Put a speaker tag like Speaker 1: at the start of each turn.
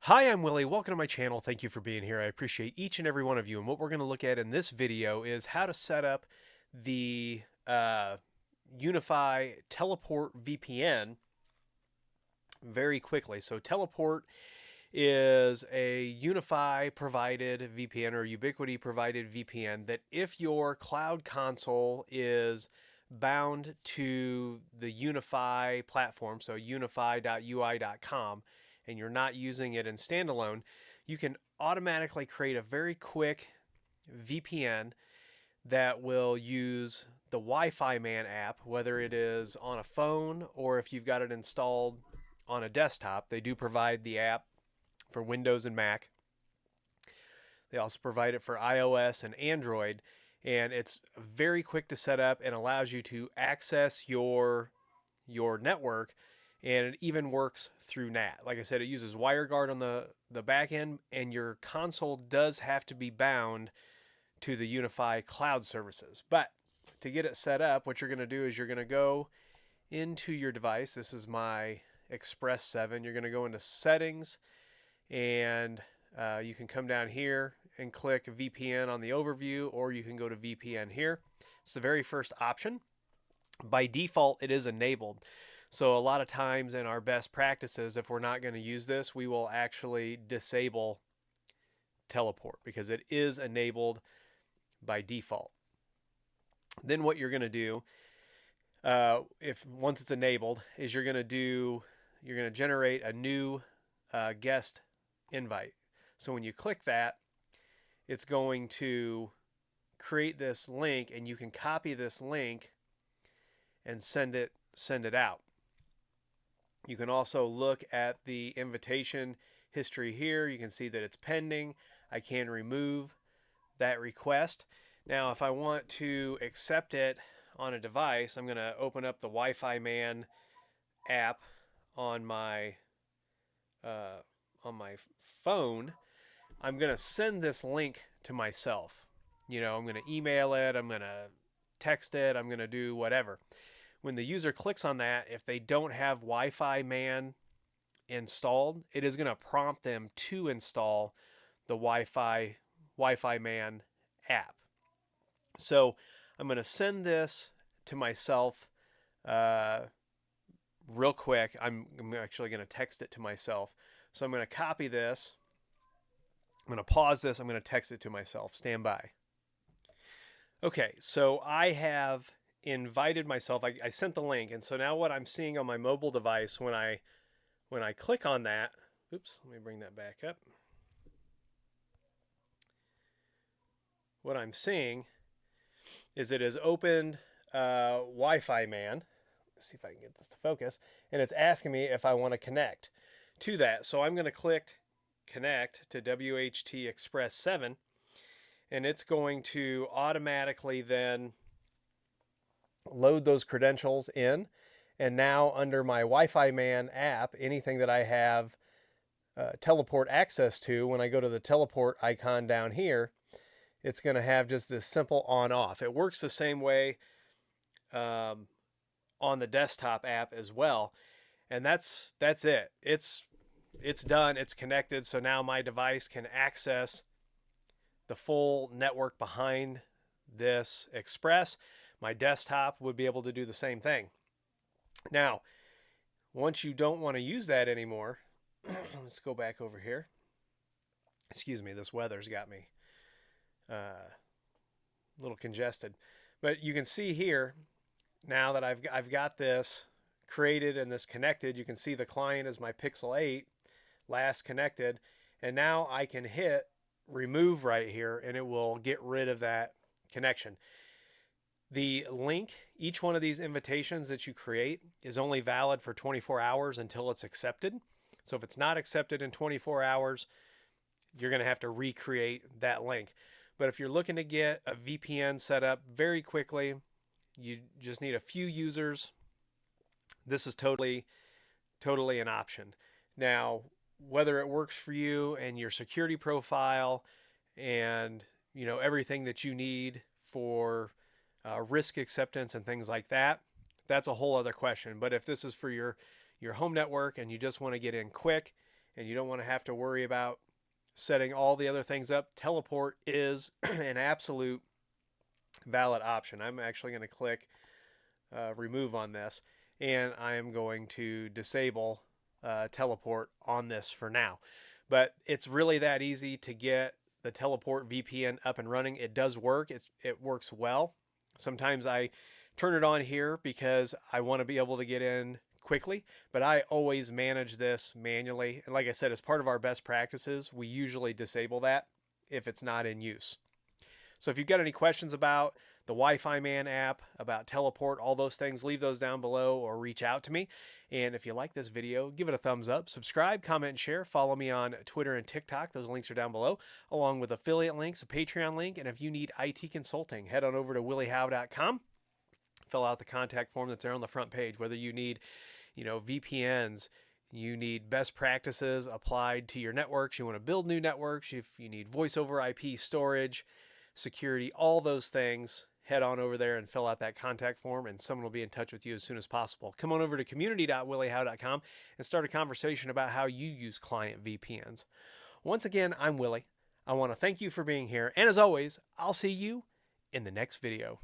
Speaker 1: Hi, I'm Willie. Welcome to my channel. Thank you for being here. I appreciate each and every one of you. And what we're going to look at in this video is how to set up the UniFi Teleport VPN very quickly. So Teleport is a UniFi provided VPN or Ubiquiti provided VPN that if your cloud console is bound to the UniFi platform, so unifi.ui.com, and you're not using it in standalone, you can automatically create a very quick VPN that will use the Wi-Fi Man app, whether it is on a phone or if you've got it installed on a desktop. They do provide the app for Windows and Mac. They also provide it for iOS and Android, and it's very quick to set up and allows you to access your network, and it even works through NAT. Like I said, it uses WireGuard on the back end, and your console does have to be bound to the UniFi cloud services. But to get it set up, what you're going to do is you're going to go into your device. This is my Express 7. You're going to go into settings, and you can come down here and click VPN on the overview, or you can go to VPN here. It's the very first option. By default, it is enabled. So a lot of times in our best practices, if we're not going to use this, we will actually disable Teleport because it is enabled by default. Then what you're going to do, if once it's enabled, is you're going to generate a new guest invite. So when you click that, it's going to create this link, and you can copy this link and send it out. You can also look at the invitation history here. You can see that it's pending. I can remove that request. Now, if I want to accept it on a device, I'm going to open up the Wi-Fi Man app on my phone. I'm going to send this link to myself. I'm going to email it. I'm going to text it. I'm going to do whatever. When the user clicks on that, if they don't have Wi-Fi Man installed, it is going to prompt them to install the Wi-Fi Man app. So I'm going to send this to myself real quick. I'm actually going to text it to myself. So I'm going to copy this. I'm going to pause this. I'm going to text it to myself. Stand by. Okay, so I have invited myself. I sent the link, and so now what I'm seeing on my mobile device when I click on that, oops, let me bring that back up. What I'm seeing is it has opened Wi-Fi Man. Let's see if I can get this to focus, and it's asking me if I want to connect to that. So I'm going to click connect to WHT Express 7, and it's going to automatically then load those credentials in. And now under my Wi-Fi Man app, anything that I have teleport access to, when I go to the teleport icon down here, it's going to have just this simple on-off. It works the same way on the desktop app as well. And that's it. It's done. It's connected. So now my device can access the full network behind this Express. My desktop would be able to do the same thing. Now, once you don't want to use that anymore, let's go back over here. Excuse me, this weather's got me a little congested. But you can see here, now that I've got this created and this connected, you can see the client is my Pixel 8, last connected, and now I can hit remove right here, and it will get rid of that connection. The link, each one of these invitations that you create is only valid for 24 hours until it's accepted. So if it's not accepted in 24 hours, you're going to have to recreate that link. But if you're looking to get a VPN set up very quickly, you just need a few users. This is totally an option. Now, whether it works for you and your security profile and everything that you need for risk acceptance and things like that, that's a whole other question. But if this is for your home network and you just want to get in quick and you don't want to have to worry about setting all the other things up, teleport is an absolute valid option. I'm actually going to click remove on this, and I am going to disable teleport on this for now. But it's really that easy to get the teleport VPN up and running. It does work. It works well. Sometimes I turn it on here because I want to be able to get in quickly, but I always manage this manually. And like I said, as part of our best practices, we usually disable that if it's not in use. So if you've got any questions about the Wi-Fi Man app, about teleport, all those things, leave those down below or reach out to me. And if you like this video, give it a thumbs up, subscribe, comment, and share. Follow me on Twitter and TikTok. Those links are down below, along with affiliate links, a Patreon link. And if you need IT consulting, head on over to williehowe.com. Fill out the contact form that's there on the front page, whether you need, VPNs, you need best practices applied to your networks, you want to build new networks, if you need voice over IP storage, security, all those things, head on over there and fill out that contact form, and someone will be in touch with you as soon as possible. Come on over to community.williehowe.com and start a conversation about how you use client VPNs. Once again, I'm Willie. I want to thank you for being here, and as always, I'll see you in the next video.